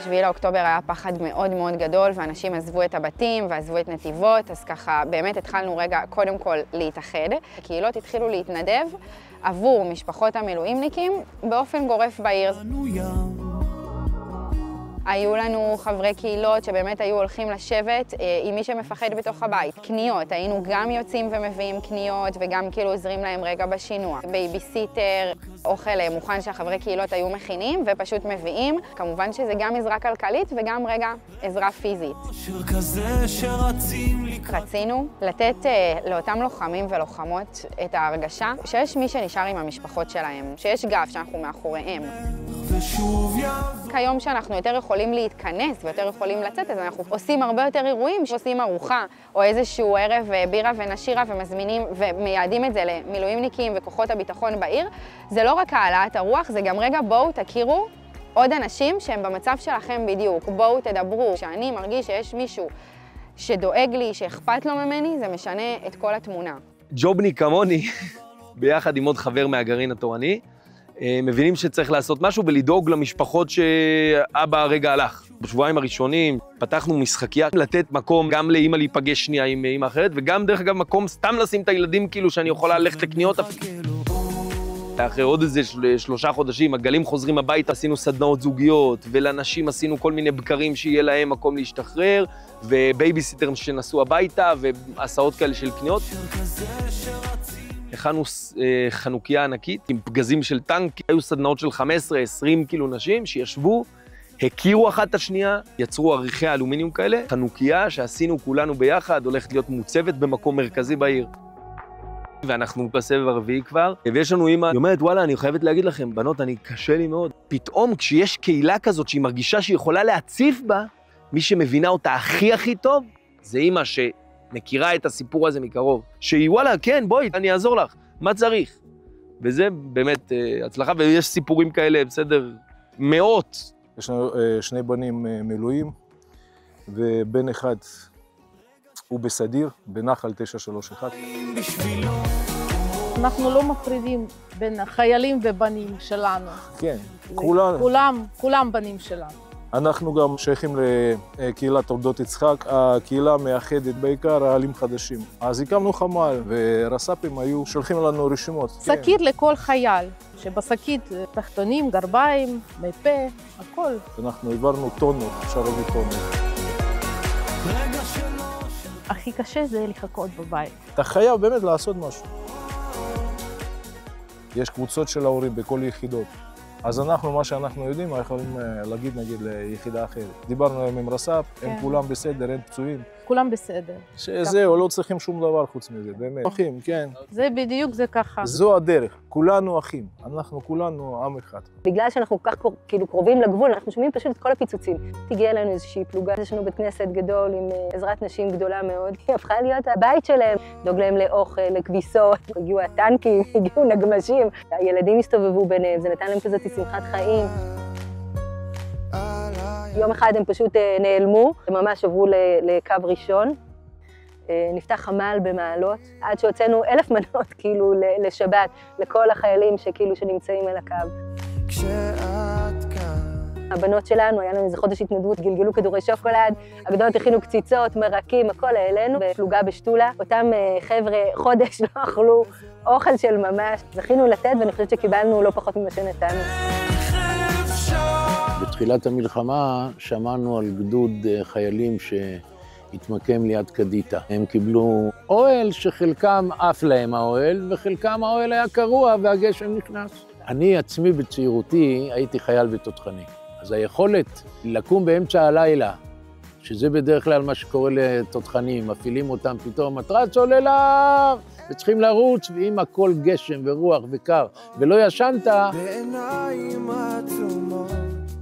7 לאוקטובר היה פחד מאוד מאוד גדול, ואנשים עזבו את הבתים ועזבו את נתיבות, אז ככה באמת התחלנו רגע קודם כל להתאחד. הקהילות התחילו להתנדב עבור משפחות המילואימניקים באופן גורף בעיר. היו לנו חברי קהילות שבאמת היו הולכים לשבת עם מי שמפחד בתוך הבית. קניות, היינו גם יוצאים ומביאים קניות וגם כאילו עוזרים להם רגע בשינוע. בייביסיטר, אוכל מוכן שהחברי קהילות היו מכינים ופשוט מביאים. כמובן שזה גם עזרה כלכלית וגם רגע עזרה פיזית. רצינו לתת לאותם לוחמים ולוחמות את ההרגשה שיש מי שנשאר עם המשפחות שלהם, שיש גב שאנחנו מאחוריהם. כיום שאנחנו יותר יכולים להתכנס ויותר יכולים לצאת, אז אנחנו עושים הרבה יותר אירועים, עושים ארוחה או איזשהו ערב בירה ונשירה ומזמינים ומייעדים את זה למילואימניקים וכוחות הביטחון בעיר. זה לא רק העלאת הרוח, זה גם רגע בואו תכירו עוד אנשים שהם במצב שלכם בדיוק. בואו תדברו, שאני מרגיש שיש מישהו שדואג לי, שאכפת לו ממני, זה משנה את כל התמונה. ג'ובני כמוני, ביחד עם עוד חבר מהגרעין התורני, מבינים שצריך לעשות משהו ולדאוג למשפחות שאבא הרגע הלך. בשבועיים הראשונים פתחנו משחקייה, לתת מקום גם לאמא להיפגש שנייה עם אמא אחרת, וגם דרך אגב מקום סתם לשים את הילדים כאילו שאני יכולה ללכת לקניות. אחרי עוד איזה 3 חודשים, הגלים חוזרים הביתה, עשינו סדנאות זוגיות, ולנשים עשינו כל מיני בקרים שיהיה להם מקום להשתחרר, ובייביסיטר שנסעו הביתה, והסעות כאלה של קניות. הכנו חנוכיה ענקית עם פגזים של טנק, היו סדנאות של 15-20 כאילו נשים שישבו, הכירו אחת את השנייה, יצרו עריכי אלומיניום כאלה, חנוכיה שעשינו כולנו ביחד, הולכת להיות מוצבת במקום מרכזי בעיר. ואנחנו בסבב הרביעי כבר, ויש לנו אמא, היא אומרת, וואלה, אני חייבת להגיד לכם, בנות, אני קשה לי מאוד. פתאום כשיש קהילה כזאת שהיא מרגישה שהיא יכולה להציף בה, מי שמבינה אותה הכי טוב, זה אמא מכירה את הסיפור הזה מקרוב, שהיא וואלה, כן, בואי, אני אעזור לך, מה צריך? וזה באמת הצלחה, ויש סיפורים כאלה, בסדר, מאות. יש לנו 2 בנים מילואים, ובן אחד הוא בסדיר, בנחל 931. אנחנו לא מפרידים בין החיילים ובנים שלנו. כן, כולם בנים שלנו. אנחנו גם שייכים לקהילת תולדות יצחק, הקהילה מאחדת בעיקר העלים חדשים. אז הקמנו חמ"ל, ורס"פים היו שולחים לנו רשימות. שקית לכל חייל, שבשקית תחתונים, גרביים, מפה, הכל. אנחנו העברנו טונות, אפשר להגיד טונות. הכי קשה זה לחכות בבית. אתה חייב באמת לעשות משהו. יש קבוצות של ההורים בכל יחידות. אז אנחנו, מה שאנחנו יודעים, אנחנו יכולים להגיד נגיד ליחידה אחרת. דיברנו עם רס"פ, הם כולם בסדר, אין פצועים. כולם בסדר. שזהו, לא צריכים שום דבר חוץ מזה, באמת. אחים, כן. זה בדיוק, זה ככה. זו הדרך, כולנו אחים, אנחנו כולנו עם אחד. בגלל שאנחנו כל כך כאילו קרובים לגבול, אנחנו שומעים פשוט את כל הפיצוצים. הגיעה אלינו איזושהי פלוגה, יש לנו בית כנסת גדול עם עזרת נשים גדולה מאוד. היא הפכה להיות הבית שלהם, דואג להם לאוכל, לכביסות, הגיעו הטנקים, הגיעו נגמשים, הילדים הסתובבו ביניהם, זה נתן להם כזאת שמחת חיים. יום אחד הם פשוט נעלמו, הם ממש עברו לקו ראשון. נפתח חמ"ל במעלות, עד שהוצאנו 1,000 מנות כאילו לשבת, לכל החיילים שכאילו שנמצאים על הקו. הבנות שלנו, היה לנו איזה חודש התנדבות, גלגלו כדורי שוקולד, הגדולות הכינו קציצות, מרקים, הכל העלינו, בפלוגה בשתולה. אותם חבר'ה חודש לא אכלו אוכל של ממש, זכינו לתת ואני חושבת שקיבלנו לא פחות ממה שנתנו. בתחילת המלחמה שמענו על גדוד חיילים שהתמקם ליד קדיטה. הם קיבלו אוהל שחלקם עף להם האוהל, וחלקם האוהל היה קרוע והגשם נכנס. אני עצמי בצעירותי הייתי חייל בתותחני. אז היכולת לקום באמצע הלילה, שזה בדרך כלל מה שקורה לתותחנים, מפעילים אותם פתאום, מטרץ עולה להר, וצריכים לרוץ, ואם הכל גשם ורוח וקר, ולא ישנת,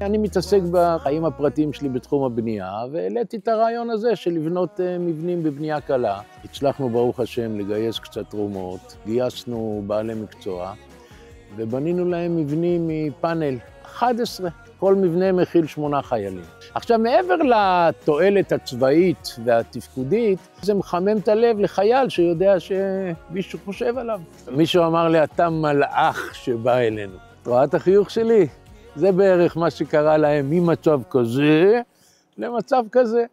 אני מתעסק בחיים הפרטיים שלי בתחום הבנייה, והעליתי את הרעיון הזה של לבנות מבנים בבנייה קלה. הצלחנו ברוך השם לגייס קצת תרומות, גייסנו בעלי מקצוע, ובנינו להם מבנים מפאנל 11. כל מבנה מכיל 8 חיילים. עכשיו, מעבר לתועלת הצבאית והתפקודית, זה מחמם את הלב לחייל שיודע שמישהו חושב עליו. מישהו אמר לי, אתה מלאך שבא אלינו. את רואה את החיוך שלי? זה בערך מה שקרה להם ממצב כזה למצב כזה.